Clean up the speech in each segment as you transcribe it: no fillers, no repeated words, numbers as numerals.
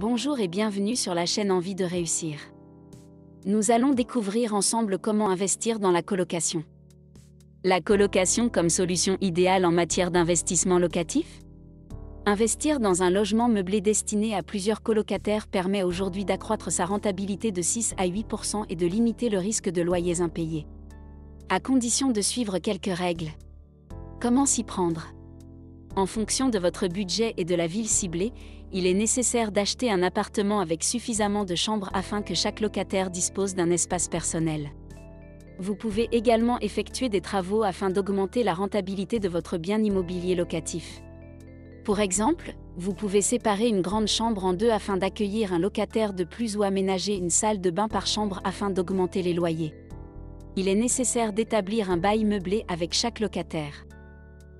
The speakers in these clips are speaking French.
Bonjour et bienvenue sur la chaîne Envie de réussir. Nous allons découvrir ensemble comment investir dans la colocation. La colocation comme solution idéale en matière d'investissement locatif? Investir dans un logement meublé destiné à plusieurs colocataires permet aujourd'hui d'accroître sa rentabilité de 6 à 8% et de limiter le risque de loyers impayés. À condition de suivre quelques règles. Comment s'y prendre? En fonction de votre budget et de la ville ciblée, il est nécessaire d'acheter un appartement avec suffisamment de chambres afin que chaque locataire dispose d'un espace personnel. Vous pouvez également effectuer des travaux afin d'augmenter la rentabilité de votre bien immobilier locatif. Pour exemple, vous pouvez séparer une grande chambre en deux afin d'accueillir un locataire de plus ou aménager une salle de bain par chambre afin d'augmenter les loyers. Il est nécessaire d'établir un bail meublé avec chaque locataire.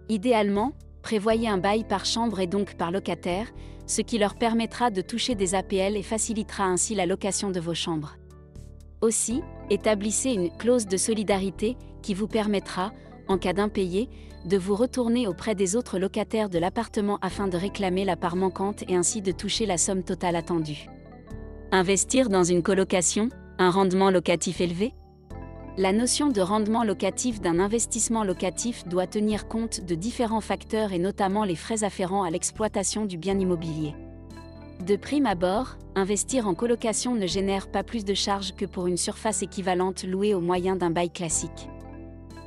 Idéalement, prévoyez un bail par chambre et donc par locataire, ce qui leur permettra de toucher des APL et facilitera ainsi la location de vos chambres. Aussi, établissez une clause de solidarité qui vous permettra, en cas d'impayé, de vous retourner auprès des autres locataires de l'appartement afin de réclamer la part manquante et ainsi de toucher la somme totale attendue. Investir dans une colocation, un rendement locatif élevé? La notion de rendement locatif d'un investissement locatif doit tenir compte de différents facteurs et notamment les frais afférents à l'exploitation du bien immobilier. De prime abord, investir en colocation ne génère pas plus de charges que pour une surface équivalente louée au moyen d'un bail classique.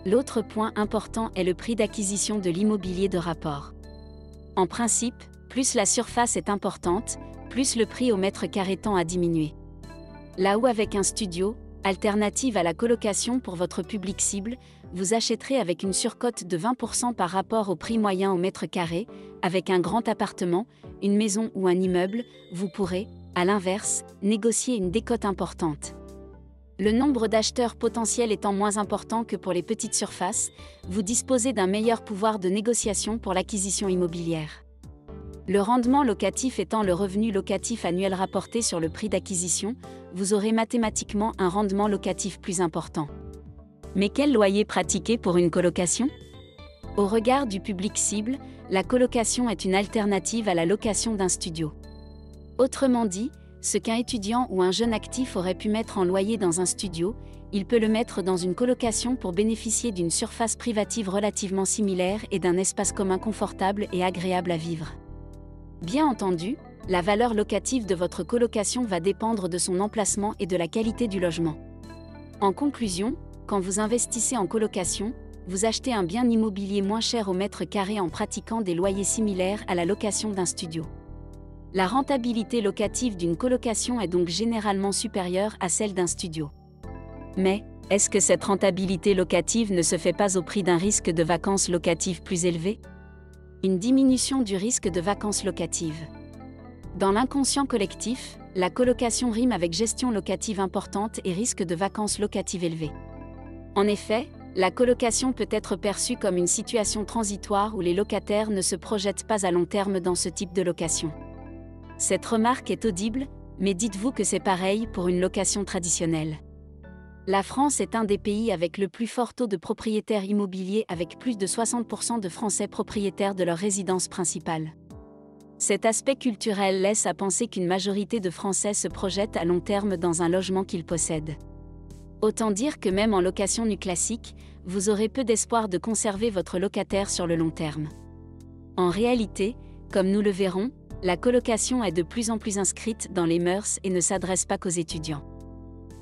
L'autre point important est le prix d'acquisition de l'immobilier de rapport. En principe, plus la surface est importante, plus le prix au mètre carré tend à diminuer. Là où avec un studio, alternative à la colocation pour votre public cible, vous achèterez avec une surcote de 20% par rapport au prix moyen au mètre carré. Avec un grand appartement, une maison ou un immeuble, vous pourrez, à l'inverse, négocier une décote importante. Le nombre d'acheteurs potentiels étant moins important que pour les petites surfaces, vous disposez d'un meilleur pouvoir de négociation pour l'acquisition immobilière. Le rendement locatif étant le revenu locatif annuel rapporté sur le prix d'acquisition, vous aurez mathématiquement un rendement locatif plus important. Mais quel loyer pratiquer pour une colocation? Au regard du public cible, la colocation est une alternative à la location d'un studio. Autrement dit, ce qu'un étudiant ou un jeune actif aurait pu mettre en loyer dans un studio, il peut le mettre dans une colocation pour bénéficier d'une surface privative relativement similaire et d'un espace commun confortable et agréable à vivre. Bien entendu, la valeur locative de votre colocation va dépendre de son emplacement et de la qualité du logement. En conclusion, quand vous investissez en colocation, vous achetez un bien immobilier moins cher au mètre carré en pratiquant des loyers similaires à la location d'un studio. La rentabilité locative d'une colocation est donc généralement supérieure à celle d'un studio. Mais, est-ce que cette rentabilité locative ne se fait pas au prix d'un risque de vacances locatives plus élevé? Une diminution du risque de vacances locatives. Dans l'inconscient collectif, la colocation rime avec gestion locative importante et risque de vacances locatives élevé. En effet, la colocation peut être perçue comme une situation transitoire où les locataires ne se projettent pas à long terme dans ce type de location. Cette remarque est audible, mais dites-vous que c'est pareil pour une location traditionnelle. La France est un des pays avec le plus fort taux de propriétaires immobiliers avec plus de 60% de Français propriétaires de leur résidence principale. Cet aspect culturel laisse à penser qu'une majorité de Français se projettent à long terme dans un logement qu'ils possèdent. Autant dire que même en location nue classique, vous aurez peu d'espoir de conserver votre locataire sur le long terme. En réalité, comme nous le verrons, la colocation est de plus en plus inscrite dans les mœurs et ne s'adresse pas qu'aux étudiants.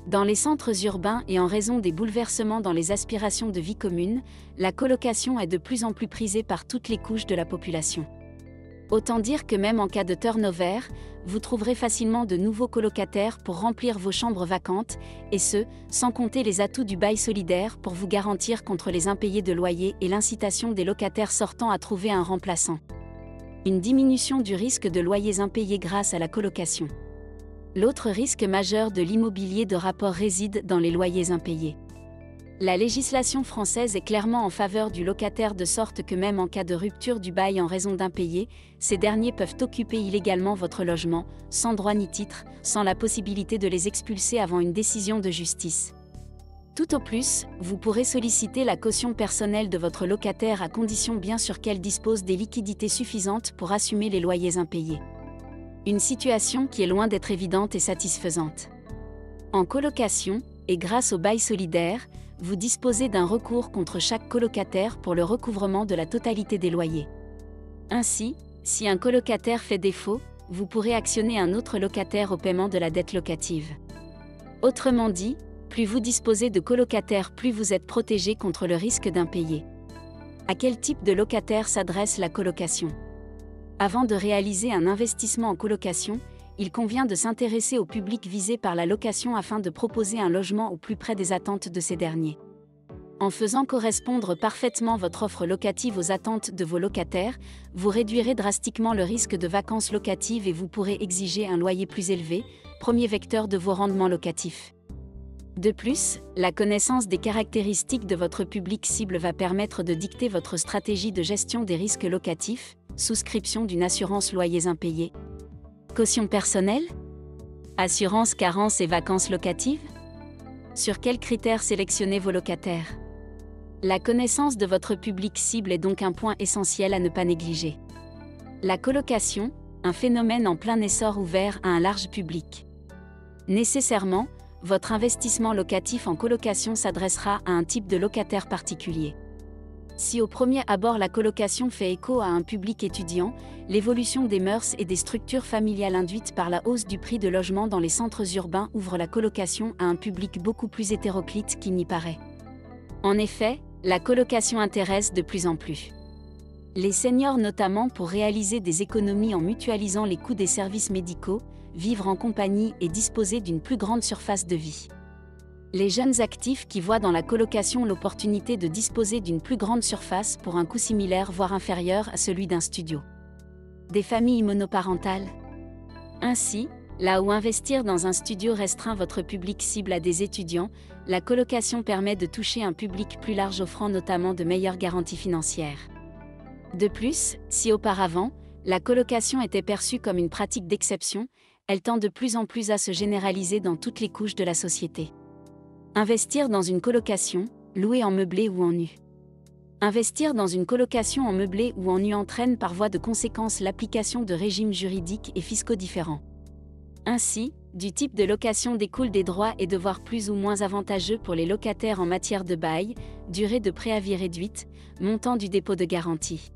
Dans les centres urbains et en raison des bouleversements dans les aspirations de vie commune, la colocation est de plus en plus prisée par toutes les couches de la population. Autant dire que même en cas de turnover, vous trouverez facilement de nouveaux colocataires pour remplir vos chambres vacantes, et ce, sans compter les atouts du bail solidaire pour vous garantir contre les impayés de loyer et l'incitation des locataires sortants à trouver un remplaçant. Une diminution du risque de loyers impayés grâce à la colocation. L'autre risque majeur de l'immobilier de rapport réside dans les loyers impayés. La législation française est clairement en faveur du locataire de sorte que même en cas de rupture du bail en raison d'impayés, ces derniers peuvent occuper illégalement votre logement, sans droit ni titre, sans la possibilité de les expulser avant une décision de justice. Tout au plus, vous pourrez solliciter la caution personnelle de votre locataire à condition bien sûr qu'elle dispose des liquidités suffisantes pour assumer les loyers impayés. Une situation qui est loin d'être évidente et satisfaisante. En colocation, et grâce au bail solidaire, vous disposez d'un recours contre chaque colocataire pour le recouvrement de la totalité des loyers. Ainsi, si un colocataire fait défaut, vous pourrez actionner un autre locataire au paiement de la dette locative. Autrement dit, plus vous disposez de colocataires, plus vous êtes protégé contre le risque d'impayé. À quel type de locataire s'adresse la colocation ? Avant de réaliser un investissement en colocation, il convient de s'intéresser au public visé par la location afin de proposer un logement au plus près des attentes de ces derniers. En faisant correspondre parfaitement votre offre locative aux attentes de vos locataires, vous réduirez drastiquement le risque de vacances locatives et vous pourrez exiger un loyer plus élevé, premier vecteur de vos rendements locatifs. De plus, la connaissance des caractéristiques de votre public cible va permettre de dicter votre stratégie de gestion des risques locatifs, souscription d'une assurance loyers impayés, caution personnelle, assurance carence et vacances locatives. Sur quels critères sélectionner vos locataires ? La connaissance de votre public cible est donc un point essentiel à ne pas négliger. La colocation, un phénomène en plein essor ouvert à un large public. Nécessairement, votre investissement locatif en colocation s'adressera à un type de locataire particulier. Si au premier abord la colocation fait écho à un public étudiant, l'évolution des mœurs et des structures familiales induites par la hausse du prix de logement dans les centres urbains ouvre la colocation à un public beaucoup plus hétéroclite qu'il n'y paraît. En effet, la colocation intéresse de plus en plus les seniors, notamment pour réaliser des économies en mutualisant les coûts des services médicaux, vivre en compagnie et disposer d'une plus grande surface de vie. Les jeunes actifs qui voient dans la colocation l'opportunité de disposer d'une plus grande surface pour un coût similaire voire inférieur à celui d'un studio. Des familles monoparentales. Ainsi, là où investir dans un studio restreint votre public cible à des étudiants, la colocation permet de toucher un public plus large offrant notamment de meilleures garanties financières. De plus, si auparavant, la colocation était perçue comme une pratique d'exception, elle tend de plus en plus à se généraliser dans toutes les couches de la société. Investir dans une colocation, louer en meublé ou en nu. Investir dans une colocation en meublé ou en nu entraîne par voie de conséquence l'application de régimes juridiques et fiscaux différents. Ainsi, du type de location découlent des droits et devoirs plus ou moins avantageux pour les locataires en matière de bail, durée de préavis réduite, montant du dépôt de garantie.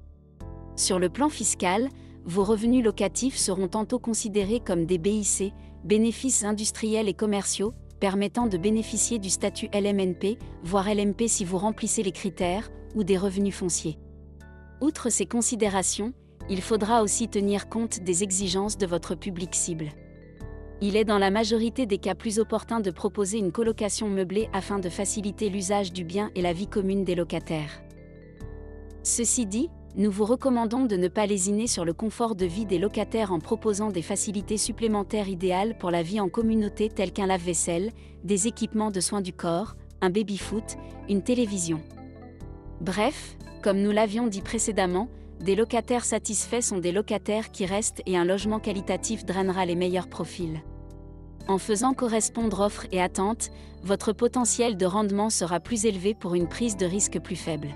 Sur le plan fiscal, vos revenus locatifs seront tantôt considérés comme des BIC, bénéfices industriels et commerciaux, permettant de bénéficier du statut LMNP, voire LMP si vous remplissez les critères, ou des revenus fonciers. Outre ces considérations, il faudra aussi tenir compte des exigences de votre public cible. Il est dans la majorité des cas plus opportun de proposer une colocation meublée afin de faciliter l'usage du bien et la vie commune des locataires. Ceci dit, nous vous recommandons de ne pas lésiner sur le confort de vie des locataires en proposant des facilités supplémentaires idéales pour la vie en communauté telles qu'un lave-vaisselle, des équipements de soins du corps, un baby-foot, une télévision. Bref, comme nous l'avions dit précédemment, des locataires satisfaits sont des locataires qui restent et un logement qualitatif drainera les meilleurs profils. En faisant correspondre offre et attente, votre potentiel de rendement sera plus élevé pour une prise de risque plus faible.